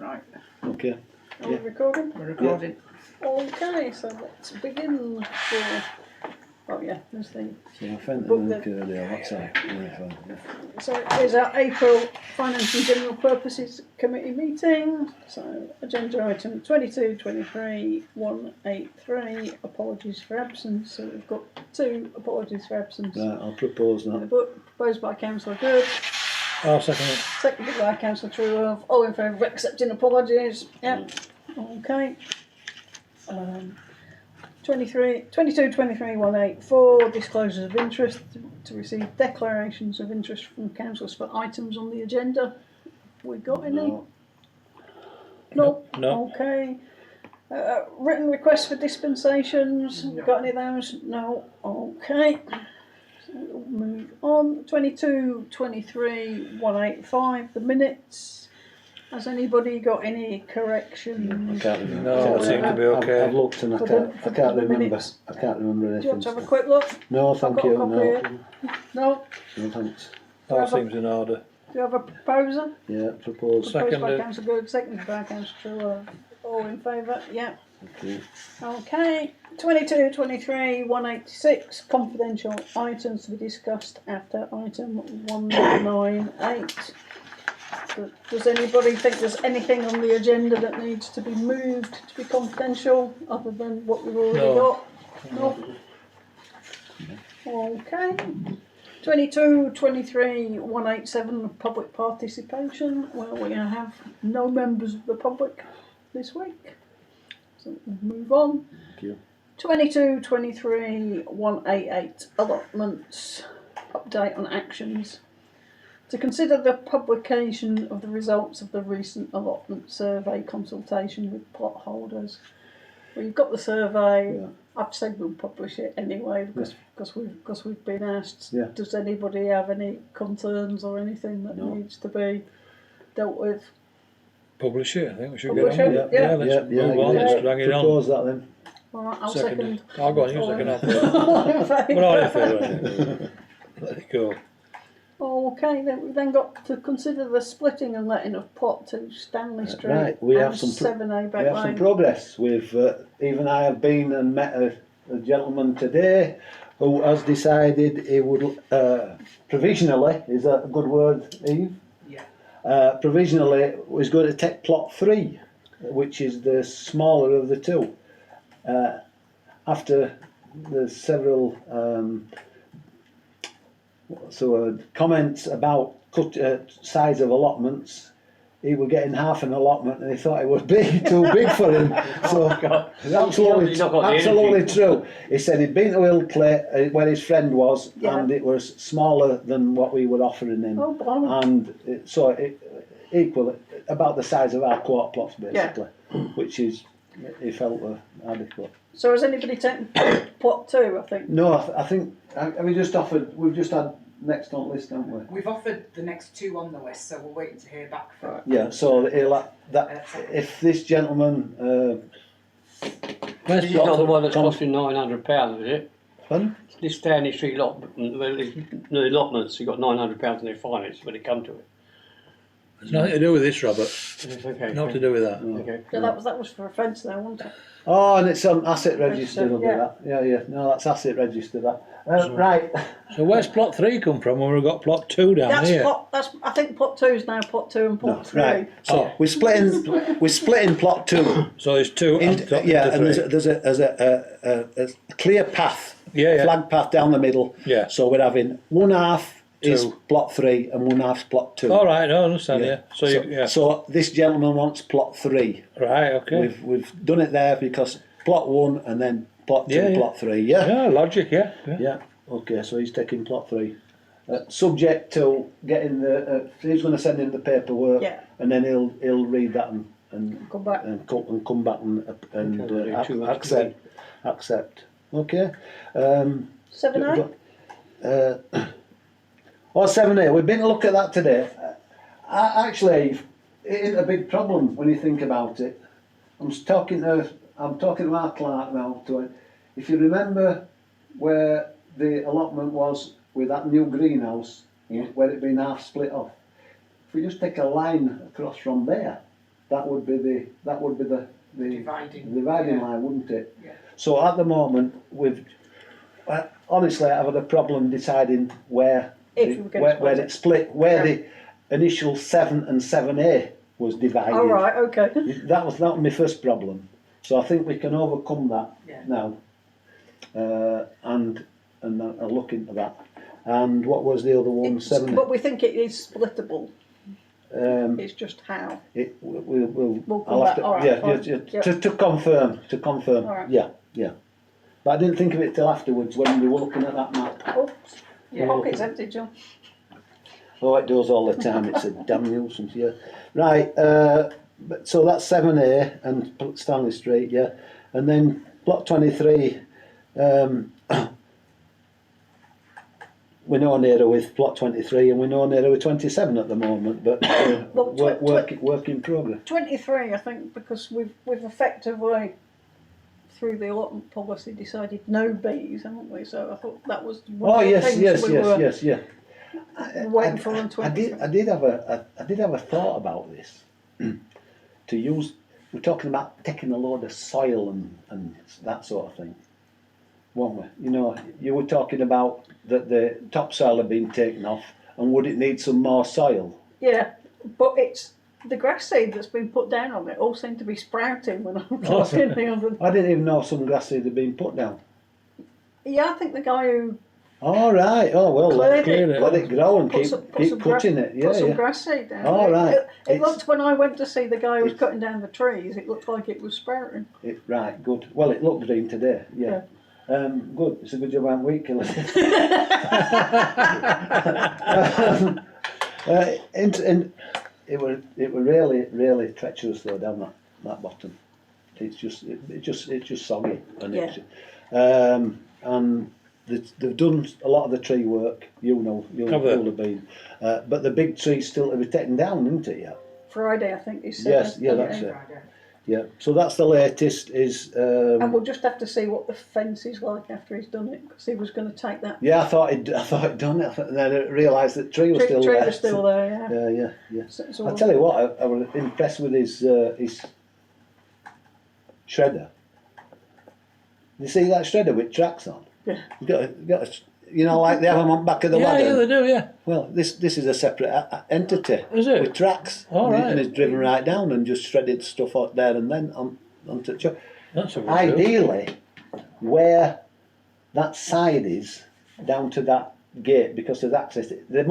Right. Okay. Are we recording? We're recording. Okay, so let's begin for. Oh yeah, there's the. So I think Book there, what's that? Yeah, fine, yeah. So here's our April Finance and General Purposes Committee meeting. So agenda item 22, 23, 183. Apologies for absence. So we've got 2 apologies for absence. Right, I'll propose that. Proposed by Councillor Good, I'll second it. seconded by Councillor Truelove. All in favour of accepting apologies? Yep. Okay. 22, 23, 184, disclosures of interest to receive declarations of interest from councils for items on the agenda. We got any? No. No. No. Okay. Written requests for dispensations. No. Got any of those? No. Okay. So we'll move on. 22, 23, 185, the minutes. Has anybody got any corrections? I can't remember. No, it seemed to be okay. I've looked and I For can't, the- I can't for the remember. minutes. I can't remember Do you anything. want to have a quick look? No, I've thank got a you. copy No. here. No? No, thanks. All seems in order. Do you have a proposer? Yeah, propose. Proposed by Seconded. Councillor Good, seconded by Councillor Truelove. All in favour? Yeah. Okay. Okay. 22, 23, 186, confidential items to be discussed after item 198. Does anybody think there's anything on the agenda that needs to be moved to be confidential other than what we've already No. got? No. Okay. 22, 23, 187, public participation, where we have no members of the public this week. So we'll move on. Thank you. 22, 23, 188, allotments, update on actions. To consider the publication of the results of the recent allotment survey consultation with plot holders. We've got the survey. Yeah. I've said we'll publish it anyway because we've been asked. Yeah. Does anybody have any concerns or anything that No. needs to be dealt with? Publish it. I think we should Publish get on it, with it. yeah. Let's Yeah, move on. yeah. Let's drag it on. Propose that then. All right, I'll Seconded. second. I'll go on. You second. I'll put it. All in favour? We're all in favour. Let it go. Okay, then we've then got to consider the splitting and letting of plot 2 Stanley Street Right, we have and some 7A We Back have some Lane. progress. We've even I have been and met a gentleman today who has decided he would provisionally, is that a good word, Eve? Yeah. Provisionally was going to take plot 3, which is the smaller of the 2. After the several comments about size of allotments, he was getting half an allotment and he thought it would be too big for him. So absolutely, He's not got the absolutely energy. true. He said he'd been to Ilkley where his friend was, Yeah. and it was smaller than what we were offering him, Oh, blimey. and equal about the size of our quarter plots basically, which is he felt were adequate. So has anybody taken plot 2, I think? No, I think we just offered. We've just had next on list, haven't we? We've offered the next 2 on the list, so we're waiting to hear back from. Yeah. So that if this gentleman, Where's This is not the one that's Tom- costing £900, is it? pardon? This Stanley Street lot, the allotments, you got £900 in their finance when it come to it. It's nothing to do with this, Robert. Okay. Nothing to do with that. Okay. Yeah, that was for offence there, wasn't it? Oh, and it's asset registered. Will be Yeah. that. Yeah. No, that's asset registered. That. Right. So where's plot 3 come from when we've got plot 2 down That's here? plot. I think plot 2 is now plot 2 and plot 3. Right. So we're splitting plot 2. So there's 2 Yeah, and there's a clear path, Yeah, yeah. flag path down the middle. Yeah. So we're having one half is 2. plot 3 and one half's plot 2. All right, I understand, yeah. So, yeah. So this gentleman wants plot 3. Right, okay. We've done it there because plot 1 and then plot 2, Yeah, yeah. plot 3. Yeah. Yeah, logic, yeah. Yeah. Okay. So he's taking plot 3. Subject to getting the. He's going to send him the paperwork. Yeah. And then he'll read that and Come back. come back and Okay, too much accept. Okay. 7A? Or 7A. We've been to look at that today. Actually, it isn't a big problem when you think about it. I'm talking to our clerk now. If you remember where the allotment was with that new greenhouse, Yeah. where it'd been half split off. If we just take a line across from there, that would be the Dividing. line, wouldn't it? Yeah. So at the moment, honestly, I've had a problem deciding where If you were going to where split it's split, where the initial 7 and 7A was divided. All right, okay. That was my first problem. So I think we can overcome that Yeah. now, and I'll look into that. And what was the other one? It's- 7. But we think it is splittable. Um, It's just how. we'll We'll come I'll have back. to, All right, yeah, fine. yeah, Yep. to confirm, All right. yeah. But I didn't think of it till afterwards when we were looking at that map. Oops. Yeah. Pocket's empty, John. Oh, it does all the time. It's a damn nuisance, yeah. Right, but so that's 7A and Stanley Street, yeah. And then block 23, we're no nearer with plot 23 and we're no nearer with 27 at the moment, but Well, work in progress. 23, I think, because we've effectively, through the allotment policy, decided no bees, haven't we? So I thought that was one Oh of the yes, things yes, we yes, were yes, yeah. waiting for on 23. I did have a thought about this. To use, we're talking about taking a load of soil and that sort of thing, weren't we? You know, you were talking about that the topsoil had been taken off, and would it need some more soil? Yeah, but it's the grass seed that's been put down on it all seemed to be sprouting when I was looking the other. I didn't even know some grass seed had been put down. Yeah, I think the guy who All right. Oh well, Cleared it. let it grow and put some keep cutting it. Yeah, put some yeah. grass seed down. All right. It It's- looked, when I went to see the guy who was it's- cutting down the trees, it looked like it was sprouting. Right, good. Well, it looked green today. Yeah. Good. It's a good job I'm weak killing it. And it were really treacherous though down that bottom. It's just soggy and and they've done a lot of the tree work. You'll have been, but the big tree's still to be taken down, isn't it? Yeah. Friday, I think he said. Yes, yeah, that's it. Friday. Yeah. So that's the latest. Is And we'll just have to see what the fence is like after he's done it, because he was going to take that. yeah, I thought he'd done it, and then I realised that tree was Tree still there. was still there, yeah. Yeah. So it's I all- tell you what, I was impressed with his shredder. You see that shredder with tracks on? Yeah. You got a, you know, like they have them on back of the Yeah, wagon. yeah, they do, yeah. Well, this is a separate entity. Is it? With tracks. All and, right. and it's driven right down and just shredded stuff out there and then onto the truck. That's a good Ideally, where that side is, down to that gate, because there's access, they've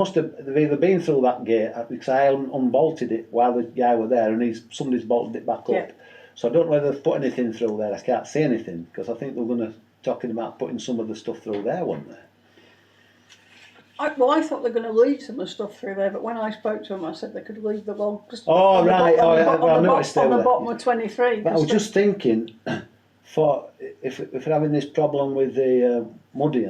either been through that gate, because I unbolted it while the guy were there, and somebody's bolted it back Yeah. up. So I don't know whether they've put anything through there. I can't see anything, because I think they're talking about putting some of the stuff through there, weren't they? I thought they were going to leave some of the stuff through there, but when I spoke to him, I said they could leave the log. Oh, on the right. bo- on Oh, the yeah. bo- Well, I on the noticed bo- on they the were- bottom of 23. But I was just thinking, for if we're having this problem with the muddy,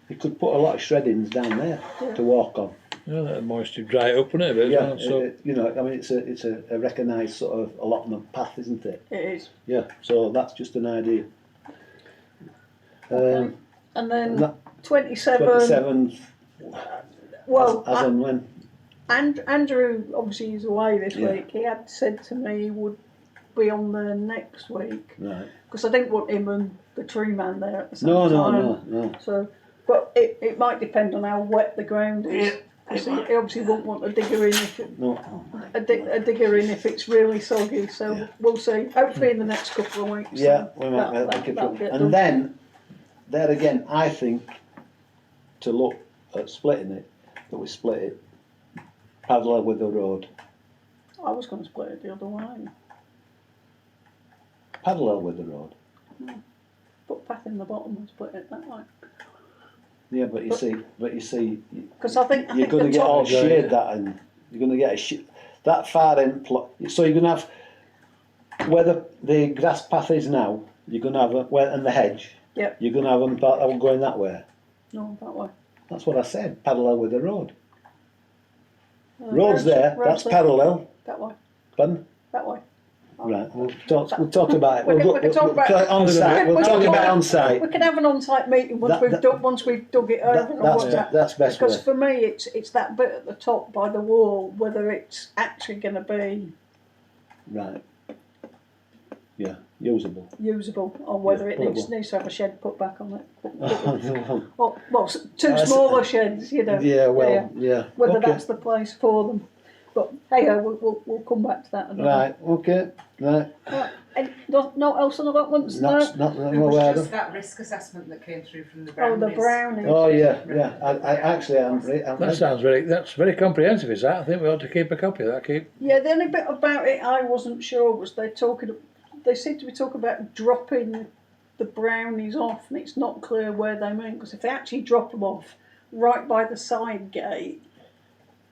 you could put a lot of shreddings down there to walk on. Yeah, that moisture dry it up, wouldn't it, a bit? Yeah, Well, so you know, I mean, it's a recognised sort of allotment path, isn't it? It is. Yeah, so that's just an idea. Okay. And then that- 27. 27, Well, as and when. Andrew obviously is away this Yeah. week. He had said to me he would be on there next week, Right. because I didn't want him and the tree man there at the same No, time. no. So, but it might depend on how wet the ground is. 'Cause he obviously won't want a digger in if No. a digger in if it's really soggy. So we'll see. Hopefully in the next couple of weeks. Yeah, so we might be able to that'll keep get it. done. And then, there again, I think to look at splitting it, that we split it parallel with the road. I was going to split it the other way. Parallel with the road. Put path in the bottom and split it that way. Yeah, but you see, Because I think you're going to the get top, all shade that, and you're going to get that far end plot. So you're going to have where the grass path is now. You're going to have and the hedge. Yep. You're going to have them going that way. No, that way. That's what I said. Parallel with the road. Uh, Road's there. road's That's there. parallel. That way. Pardon? That way. Right. We'll talk about it. We can talk about it. on site. We'll We talk can about talk- on site. We can have an on-site meeting once we've dug it over and worked out. That's best way. Because for me, it's that bit at the top by the wall, whether it's actually going to be Right. Yeah, usable. usable, or whether it Yeah, needs to have a shed put back on it. Yeah, Or, well, two That's- smaller sheds, you know. well, yeah. Whether Okay. that's the place for them. But hey, we'll come back to that. Another. Right, okay, right. Right. And no else on allotments? Not that There I'm was aware just of. that risk assessment that came through from the Oh, Brownies. the brownies. Oh, yeah, yeah. I actually, I'm That sounds that's very comprehensive, is that? I think we ought to keep a copy of that. Yeah, the only bit about it I wasn't sure was they seem to be talking about dropping the brownies off, and it's not clear where they mean, because if they actually drop them off right by the side gate,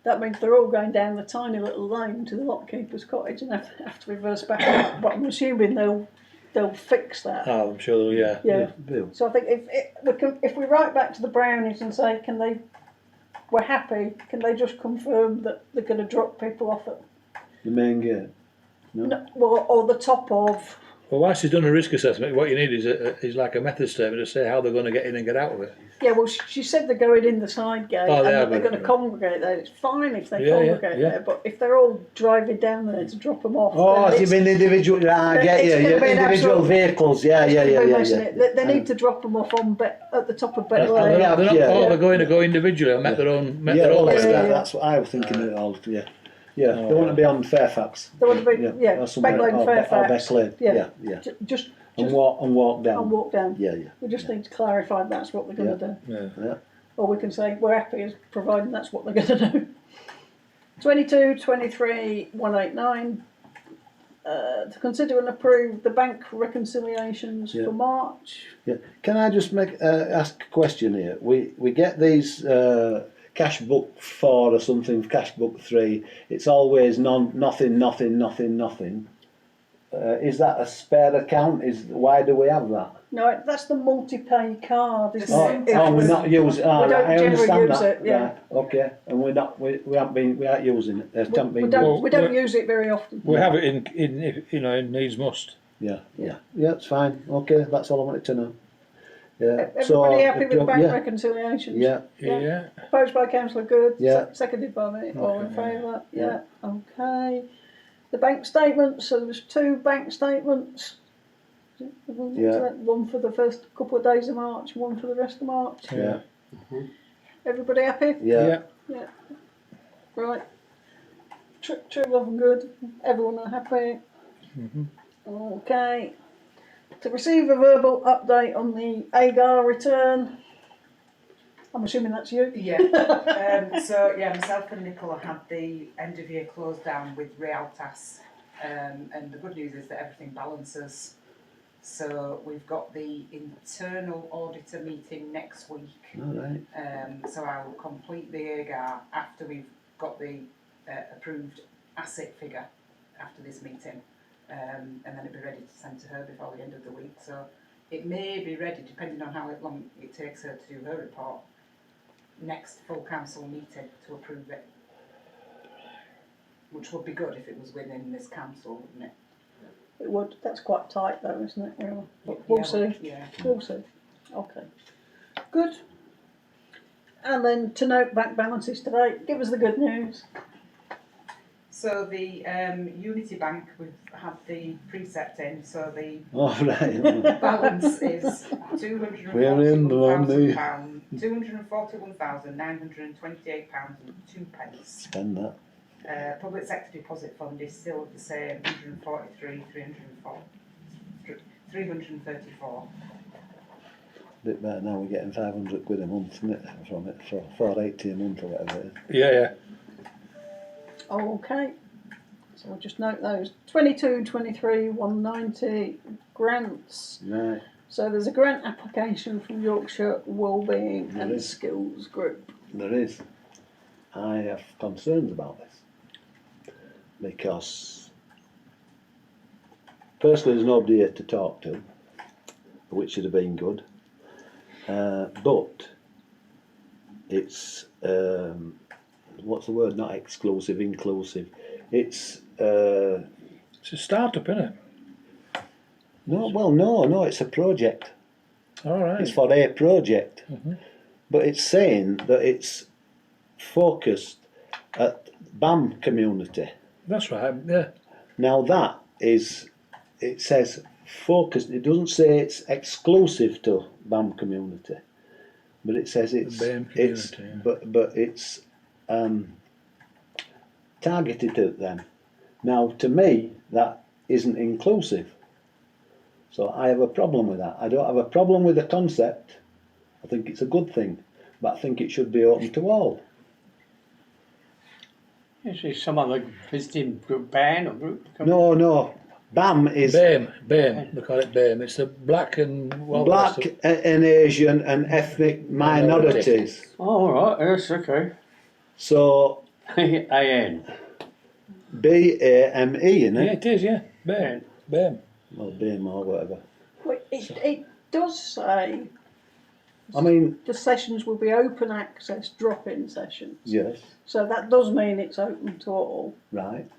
that means they're all going down the tiny little lane to the lockkeeper's cottage and have to reverse back up. But I'm assuming they'll fix that. Oh, I'm sure, yeah. Yeah. Bill. So I think if we write back to the brownies and say, we're happy, can they just confirm that they're going to drop people off at The main gate. or the top of? Well, whilst he's done a risk assessment, what you need is like a method statement to say how they're going to get in and get out of it. Yeah, well, she said they're going in the side gate Oh, and they that are, they're but- going to congregate there. It's fine if they Yeah, yeah, congregate yeah. there, but if they're all driving down there to drop them off, Oh, then you mean individual? I it's get you. gonna Your be an individual actual- vehicles. Yeah, it's yeah, gonna yeah, be yeah, messing yeah. it. They need to drop them off at the top of Better And Lane. they're not Yeah. all they're going to go individually and make their own. Yeah, well, Yeah, yeah. that's what I was thinking. Of it all. Yeah, yeah. Oh, They want to be on Fairfax. They want to be, yeah, or somewhere, Beck Lane, or Fairfax. Best Lane. Yeah. Yeah, yeah. Just And walk down. and walk down. Yeah, yeah. We just need to clarify that's what they're going to do. Yeah. Yeah. Or we can say we're happy as providing that's what they're going to do. 22, 23, 189. To consider and approve the bank reconciliations Yeah. for March. Yeah. Can I just ask a question here? We get these cash book 4 or something, cash book 3. It's always nothing. Is that a spare account? Why do we have that? No, that's the multi-pay card, isn't Oh, it? we're not using. Oh, We don't right, I generally understand use that. it, yeah. Right, okay, and we aren't using it. There's haven't We been. don't, used. we don't use it very often. We have it in in needs must. Yeah, it's fine. Okay, that's all I wanted to know. Yeah. Everybody happy with bank yeah, reconciliations? yeah, Yeah. Proposed by Councillor Good, Yeah. seconded by me, all in favour? Yeah. Okay. The bank statements, so there was 2 bank statements. Yeah. One for the first couple of days of March, one for the rest of March. yeah, Everybody happy? yeah. Right. True love and good. Everyone are happy. Okay. To receive a verbal update on the AGAR return. I'm assuming that's you. Yeah. Myself and Nicola had the end of year close down with Realtas, and the good news is that everything balances. So we've got the internal auditor meeting next week. All right. So I will complete the AGAR after we've got the approved asset figure after this meeting, and then it'll be ready to send to her before the end of the week. So it may be ready, depending on how long it takes her to do her report, next full council meeting to approve it, which would be good if it was within this council, wouldn't it? It would. That's quite tight though, isn't it? Really? But we'll see. Yeah. We'll see. Okay. Good. And then to note bank balances today. Give us the good news. So the Unity Bank, we've had the precept in, so the All right. balance is We're in the money. £241,928.02. Spend that. Public sector deposit fund is still the same, 334. Bit better now. We're getting 500 quid a month, isn't it, from it for 480 a month or whatever it is. Yeah. Okay. So we'll just note those. 22, 23, 190 grants. Right. So there's a grant application from Yorkshire Wellbeing There and is. Skills Group. There is. I have concerns about this because firstly there's nobody here to talk to, which would have been good, but it's what's the word, not exclusive, inclusive, it's It's a start-up, isn't it? no, it's a project. All right. It's for a project, Mhm. but it's saying that it's focused at BAM community. That's right. Yeah. Now that is, it says focused, it doesn't say it's exclusive to BAM community, but it says it's, BAM it's, community, yeah. but it's targeted at them. Now, to me, that isn't inclusive. So I have a problem with that. I don't have a problem with the concept. I think it's a good thing, but I think it should be open to all. Is some other visiting group band or group? No. BAM is BAME, they call it BAME. It's the black and well, black and Asian and ethnic minorities. Oh, all right, yes, okay. So AN. BAME, Yeah, innit? it is. Yeah, BAME, BAME. Well, BAME or whatever. Well, it does say I mean, the sessions will be open access drop-in sessions. yes, So that does mean it's open to all. right.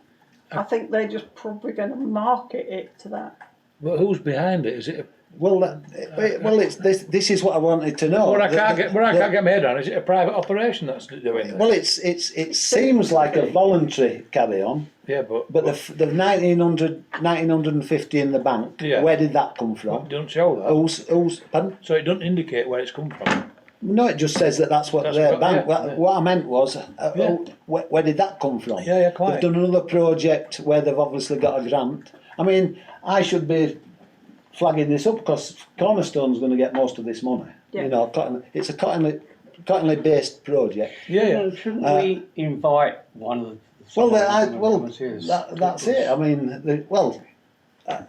I think they're just probably going to market it to that. But who's behind it? Is it? Well, it's this. This is what I wanted to know. What I can't The- get, where I the- can't get my head on. Is it a private operation that's doing this? Well, it seems like a voluntary carry on, Yeah, but but the 1950 in the bank. Yeah. Where did that come it from? don't show that. Who's pardon? So it doesn't indicate where it's come from. No, it just says that's what That's their what- bank. yeah, yeah. What I meant was, Yeah. where did that come from? Yeah, quite. They've done another project where they've obviously got a grant. I mean, I should be flagging this up because Cornerstone's going to get most of this money. Yeah. You know, it's a Cottingley based project. Yeah, Shouldn't Uh, we invite one of the... Well, volunteers? that's it. I mean,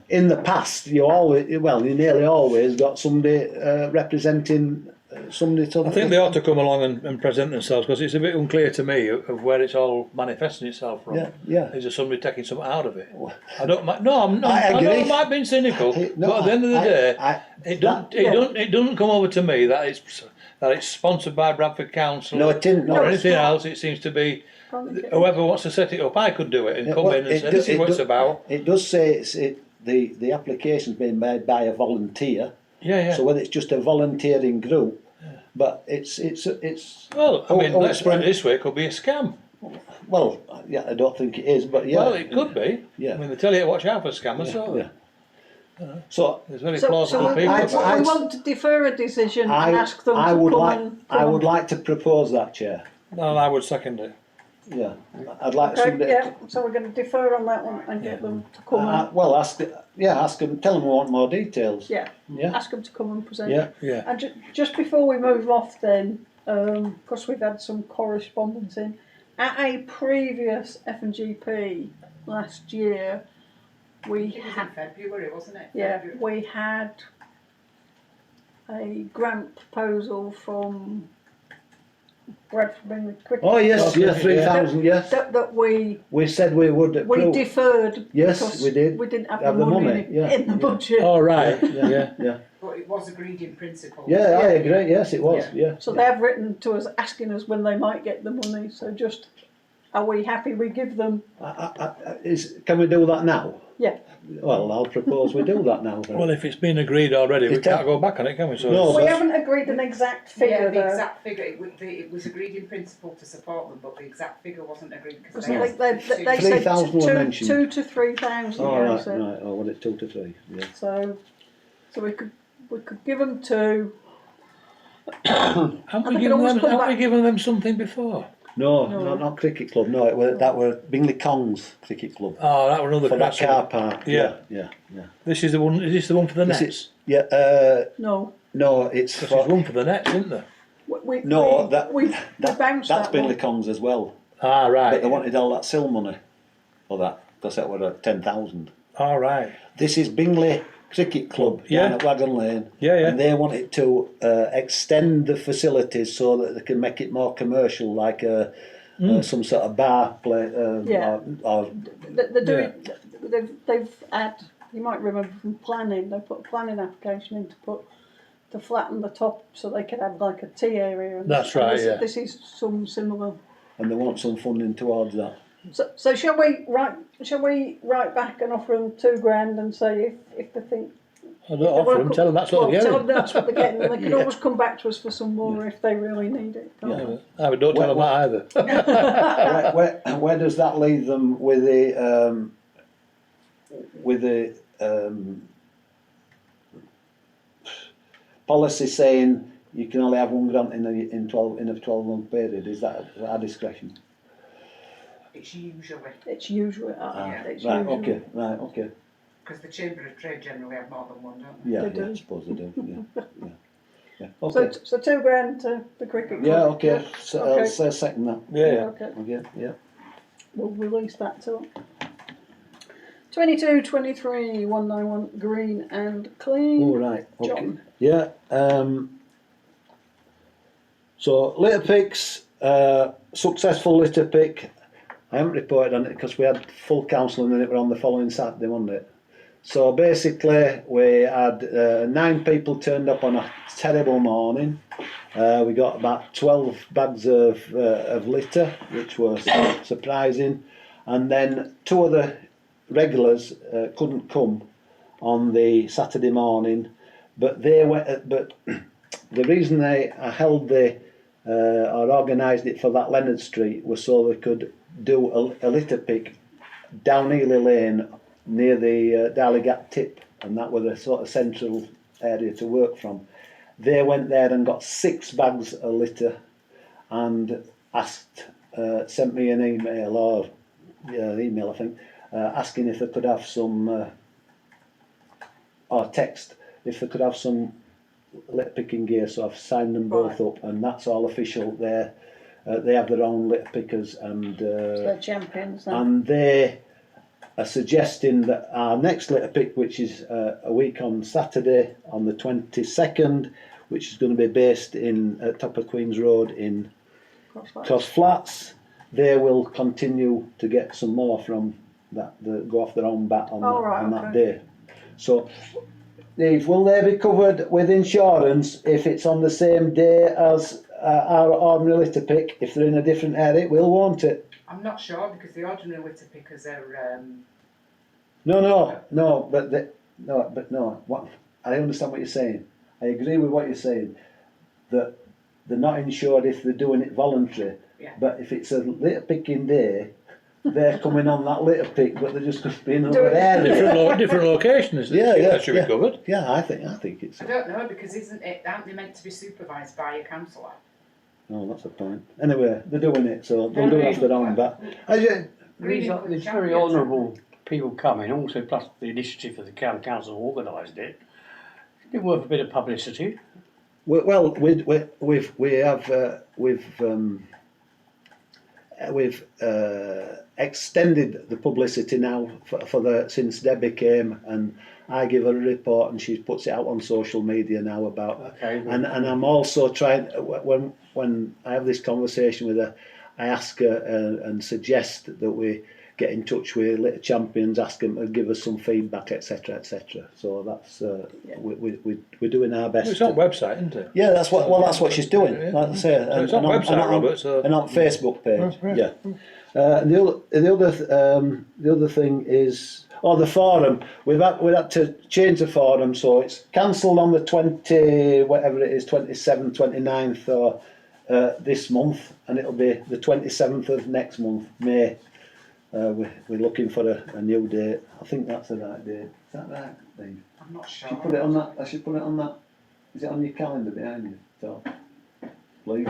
in the past, you nearly always got somebody representing somebody to. I think they ought to come along and present themselves because it's a bit unclear to me of where it's all manifesting itself from. Yeah. Is there somebody taking something out of it? I don't. No, I I know agree. I might be cynical, No, but at the end of the day, it doesn't. it doesn't come over to me that it's sponsored by Bradford Council. No, it didn't. No, or it's anything not. else. It seems to be Okay. whoever wants to set it up. I could do it and Yeah, come well, in and it say, do- "This is it what do- it's about." It does say the application's been made by a volunteer. Yeah. So whether it's just a volunteering group, but it's Well, I mean, Oh, let's put it right. this way: it could be a scam. well, yeah, I don't think it is, but yeah. Well, it could be. Yeah. I mean, they tell you to watch out for scammers. So Yeah. So there's very So plausible we, people. we want to defer a decision and ask them I to would come like and I would like to propose that, Chair. No, I would second it. Yeah, I'd like Okay, somebody. yeah, so we're going to defer on that one and get them to come and, Well, ask them. Tell them we want more details. yeah, Yeah. ask them to come and present. Yeah. Yeah. And just before we move off then, because we've had some correspondence in, at a previous F&GP last year, we It was had, in February, wasn't it? yeah, February. we had a grant proposal from Bradford Bingley Cricket. Oh yes, Okay, yeah, yeah. 3,000. Yes, That we said we would approve. deferred. Yes, because we did. We didn't have Have the the money, money, yeah, in the yeah. budget. All right. Yeah, Yeah. yeah, But it was agreed in principle. yeah. I agree. Yes, it was. Yeah. So they have written to us asking us when they might get the money. So just, are we happy we give them? Can we do that now? Yeah. Well, I'll propose we do that now. Then. Well, if it's been agreed already, we It can't has- go back on it, can we? So No, We but- haven't agreed an exact figure Yeah, the though. exact figure, it was agreed in principle to support them, but the exact figure wasn't agreed because Because they I asked think they for said 3,000 were two mentioned. 2 to 3,000. All they right, said. right. Oh, well, it's 2 to 3. Yeah. So we could give them 2. haven't And we they can given always them? come Haven't we back. given them something before? No, No. not cricket club. No, that were Bingley Kongs Cricket Club Oh, that was another for that question. car park. Yeah. yeah. This is the one. Is this the one for the This nets? is- Yeah. No. No, it's Because for, there's one for the nets, isn't there? No, we that bounced that's that Bingley one. Kongs as well. Ah, right. But they wanted all that SIL money for that because that were 10,000. All right. This is Bingley Cricket Club Yeah. down at Wagon Lane. Yeah, yeah. And they wanted to extend the facilities so that they can make it more commercial, like some sort of bar play. Yeah. Or They're doing. They've had. You might remember from planning. They put a planning application in to flatten the top so they could have like a tea area. And That's right, yeah. This is some similar. and they want some funding towards that. So shall we write back and offer them £2,000 and say if they think I don't offer them. Tell them that's what well, they're tell getting. them that's what they're getting, and they can Yeah. always come back to us for some more if they really need it. can't Yeah, they? but don't tell them that either. Where does that leave them with the with the policy saying you can only have one grant in a 12-month period? Is that at our discretion? It's usually, It's usually, Yeah. it's Right. usually. Okay. Right. Okay. because the Chamber of Trade generally have more than one, don't they? Yeah. They Yeah. do. I suppose they do. Yeah. Yeah. Yeah. So, Okay. so £2,000 to the cricket club. Yeah. Okay. So Okay. I'll say second that. Yeah. Okay, Okay. Yeah. we'll release that to them. 22-23 191 Green and Clean. All right. Okay. John. Yeah. So litter picks, successful litter pick. I haven't reported on it because we had full council and then it were on the following Saturday, wasn't it? So basically, we had 9 people turned up on a terrible morning. We got about 12 bags of litter, which was surprising, and then 2 other regulars couldn't come on the Saturday morning, but they went. But the reason they held the or organised it for that Leonard Street was so they could do a litter pick down Ely Lane near the Darley Gap tip, and that was a sort of central area to work from. They went there and got 6 bags of litter and asked, sent me an email or email I think, asking if they could have some or text if they could have some litter picking gear. So I've signed them both up, and that's all official. They have their own litter pickers, and They're champions now. and they are suggesting that our next litter pick, which is a week on Saturday on the 22nd, which is going to be based in at top of Queen's Road in Cross Flats, they will continue to get some more from that. Go off their own bat on, Oh, right, on that okay. day. So, Eve, will they be covered with insurance if it's on the same day as our ordinary litter pick? If they're in a different area, we'll want it. I'm not sure because the ordinary litter pickers are, No. What I understand what you're saying. I agree with what you're saying. That they're not insured if they're doing it voluntary. Yeah. But if it's a litter picking day, they're coming on that litter pick, but they're just going to be in Do another it. area. Different locations. That should be covered. Yeah, I think it's. I don't know because aren't they meant to be supervised by a councillor? No, that's the point. Anyway, they're doing it, so they'll do it off their own bat. There's very honourable people coming, also plus the initiative of the council organised it. It's worth a bit of publicity. Well, we've extended the publicity now for the since Debbie came, and I give her a report and she puts it out on social media now about. Okay. And I'm also trying when I have this conversation with her, I ask her and suggest that we get in touch with Litter Champions, ask them to give us some feedback, etc., etc. So that's we're doing our best. It's on website, isn't it? Yeah, that's what she's doing. Yeah. Like I say, It's on website, Robert. So and on Facebook page. Right. Yeah. The other thing is the forum. We've had to change the forum, so it's cancelled on the 27th, 29th or this month, and it'll be the 27th of next month, May. We're looking for a new date. I think that's the right date. Is that right, Dave? I'm not I sure. should put it on that. I should put it on that. Is it on your calendar behind you? So, please.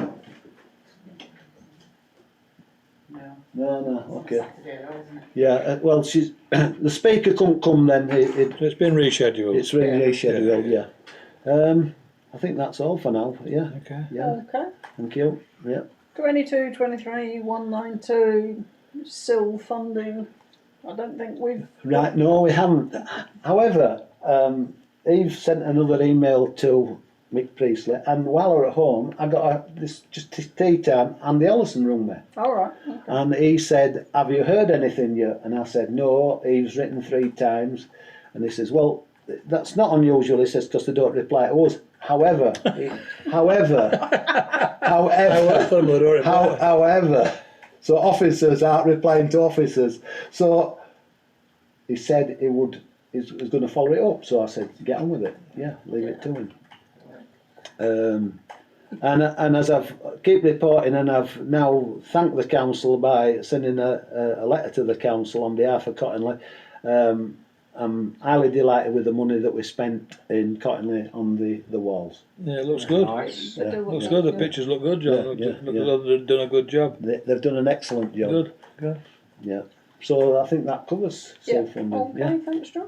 No. No. Okay. Saturday though, isn't it? Yeah. Well, she's the speaker couldn't come then. it's been rescheduled. It's really Yeah. rescheduled. Yeah. I think that's all for now. Yeah. Okay. Yeah. Okay. Thank you. Yeah. 22-23 192 SIL funding. I don't think we've. Right. No, we haven't. However, Eve sent another email to Mick Priestley, and while I was at home, I got this just tea time, and the Ellison rung me. All right. Okay. And he said, "Have you heard anything yet?" And I said, "No." He's written 3 times, and he says, "Well, that's not unusual." He says, "Because they don't reply to us." However, so officers aren't replying to officers. So he said he's going to follow it up. So I said, "Get on with it. Yeah, leave it to him." And as I've keep reporting, and I've now thanked the council by sending a letter to the council on behalf of Cottingley. I'm highly delighted with the money that we spent in Cottingley on the walls. Yeah, it looks good. Nice. They do look Looks good. The good. pictures look good, John. Yeah, Look, yeah, look yeah. as though they've done a good job. They've done an excellent job. Good. Good. Yeah. So I think that covers Yeah, self-funding. okay, Yeah. thanks, John.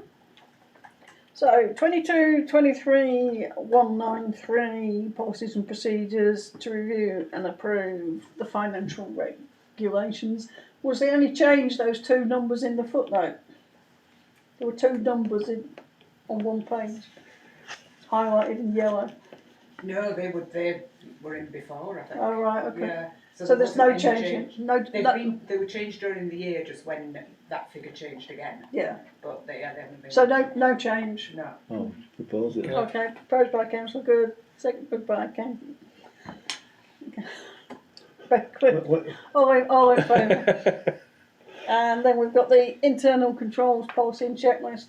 So 22-23-193 policies and procedures to review and approve the financial regulations. Was the only change those two numbers in the footnote? There were two numbers on one page, highlighted in yellow. No, they were in before, I think. Oh right, okay. Yeah. So there there's wasn't no any change. No, They were changed during the year, just when that figure changed again. yeah. But they haven't been. So no change. No. Oh, propose it. Yeah. Okay, proposed by councillor Good, seconded by councillor. All in favour. And then we've got the internal controls policy and checklist.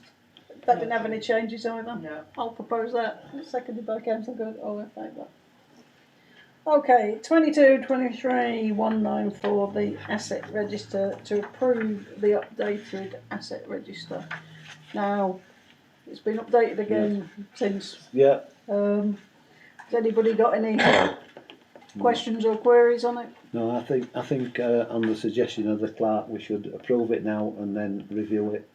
That didn't have any changes either. No. I'll propose that, seconded by councillor Good, all in favour. Okay, 22-23-194, the asset register, to approve the updated asset register. Now, it's been updated again since. Yeah. Has anybody got any questions or queries on it? No, I think on the suggestion of the clerk, we should approve it now and then review it.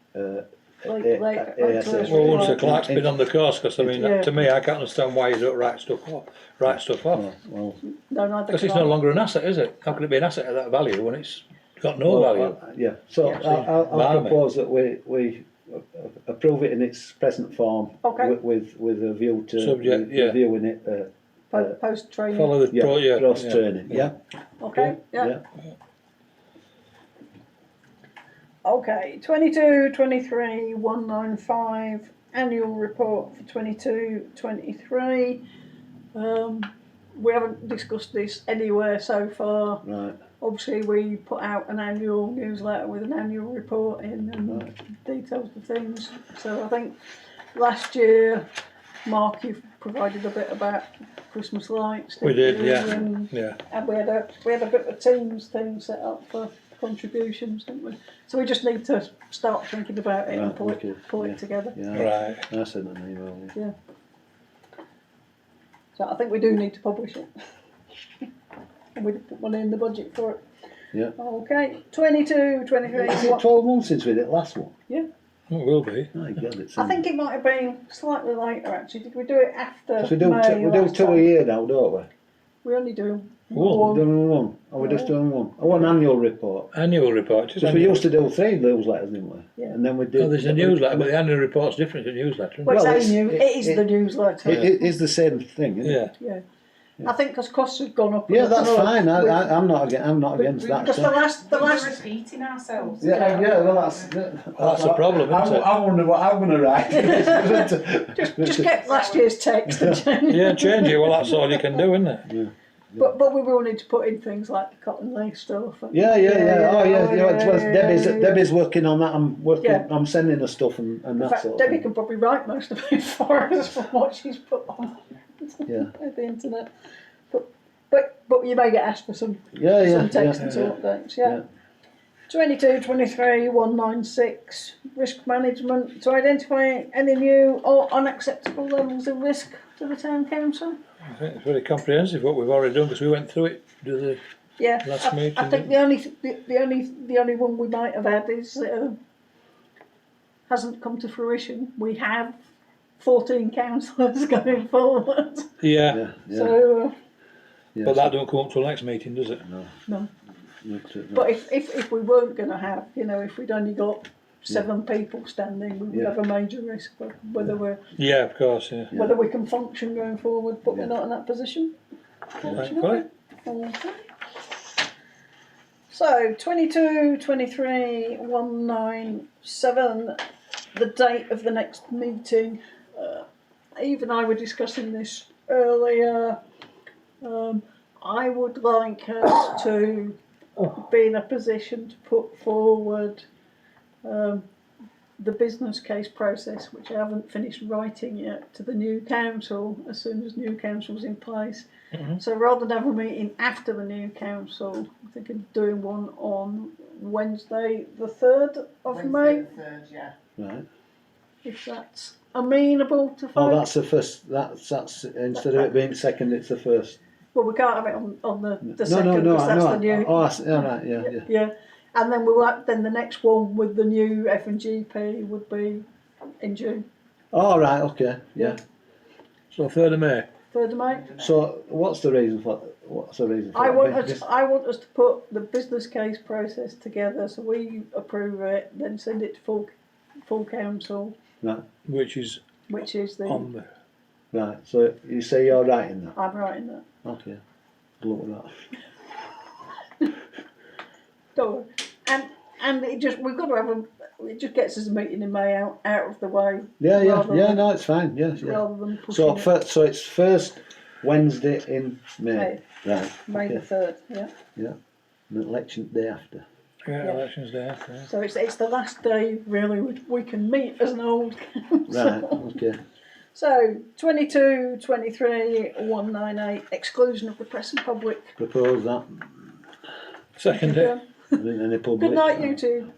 Later. ASAP. Well, once the clerk's been on the course, because I mean, Yeah. to me, I can't understand why you don't write stuff off. Oh, well, No, neither Because can it's I. no longer an asset, is it? How can it be an asset of that value when it's got no value? yeah. So Yeah. I'll Barmy. propose that we approve it in its present form. Okay. With a view to Subject, yeah. reviewing it. Post training. Follow the pro, yeah. cross yeah. training. Yeah. Okay, yeah. Yeah. Okay, 22-23-195, annual report for 22-23. We haven't discussed this anywhere so far. Right. Obviously, we put out an annual newsletter with an annual report in and details of things. So I think last year, Mark, you've provided a bit about Christmas lights. We didn't did, you? yeah. And Yeah. we had a bit of a Teams thing set up for contributions, didn't we? So we just need to start thinking about it and Right, okay, pull yeah. it together. Yeah. Right. I sent an email. Yeah. So I think we do need to publish it. And we put money in the budget for it. Yeah. Okay, 22-23. Is it 12 months since we did the last one? It will be. My God, it's. I think it might have been slightly later actually. Did we do it after we do May we do last two time? a year now, don't we? We only do One. We're doing one. Are we just doing one? Oh, an annual report. Annual report. Just Because we annual. used to do 3 newsletters, didn't we? Yeah. And then we did. Oh, there's a newsletter, but the annual report's different to the newsletter. Isn't Well, it? Well, it's it's- it is it- the newsletter. It is the same thing, isn't it? Yeah. Yeah. I think because costs have gone up. Yeah, that's fine. We- I'm not against that. Because So. the last We're repeating ourselves. Yeah, well, that's That's the problem, isn't it? I wonder what I'm going to write. just get last year's text and change. Yeah, change it. Well, that's all you can do, isn't it? But we will need to put in things like the cotton lace stuff. And, Yeah. Oh, yeah. Well, yeah. Debbie's working on that. I'm working. Yeah. I'm sending her stuff and In that fact, sort of Debbie thing. can probably write most of it for us from what she's put on Yeah. the internet. But you may get asked for some Yeah. text and some updates. Yeah. 22-23-196, risk management, to identify any new or unacceptable levels of risk to the town council. I think it's very comprehensive what we've already done because we went through it. Yeah, Last meeting, I think the only one we might have had is hasn't come to fruition. We have 14 councillors going forward, Yeah. Yeah. so Yeah, But that don't come up till next meeting, does it? No. no. No. But if we weren't going to have, if we'd only got 7 people standing, we would Yeah. have a major risk of whether Yeah, of course. Yeah. whether we can function going forward. But we're Yeah. not in that position. Thankfully. Okay. So 22-23-197, the date of the next meeting. Eve and I were discussing this earlier. I would like us to be in a position to put forward the business case process, which I haven't finished writing yet, to the new council as soon as new council's in place. So rather than have a meeting after the new council, I'm thinking of doing one on Wednesday the 3rd of May. Wednesday the 3rd, yeah. Right. if that's amenable to Oh, folks. that's the first, that's, instead of it being second, it's the first. Well, we can't have it on the No, second, no, no, because that's no, the new. oh, all right, yeah, yeah. Yeah, and then we'll have, then the next one with the new F&GP would be in June, All right, okay, yeah. So 3rd of May. 3rd of May. So what's the reason for I that? want Just- I want us to put the business case process together, so we approve it, then send it to full council, Right, Which is which is the, on the. right, so you say you're writing that? I'm writing that. Okay, look at that. Don't worry. And it just, we've got to have it just gets us a meeting in May out of the way, Yeah, yeah, Rather yeah, than- no, it's fine, yeah, yeah. rather than pushing So, it. so it's first Wednesday in May, May. right, May the okay, 3rd, yeah. yeah, and election day after. Yeah, Yeah. elections day after. Yeah. So it's the last day really we can meet as an old council. Right, okay, So 22, 23, 198, exclusion of the press and public. propose that, Second day. any public. Good night, you two.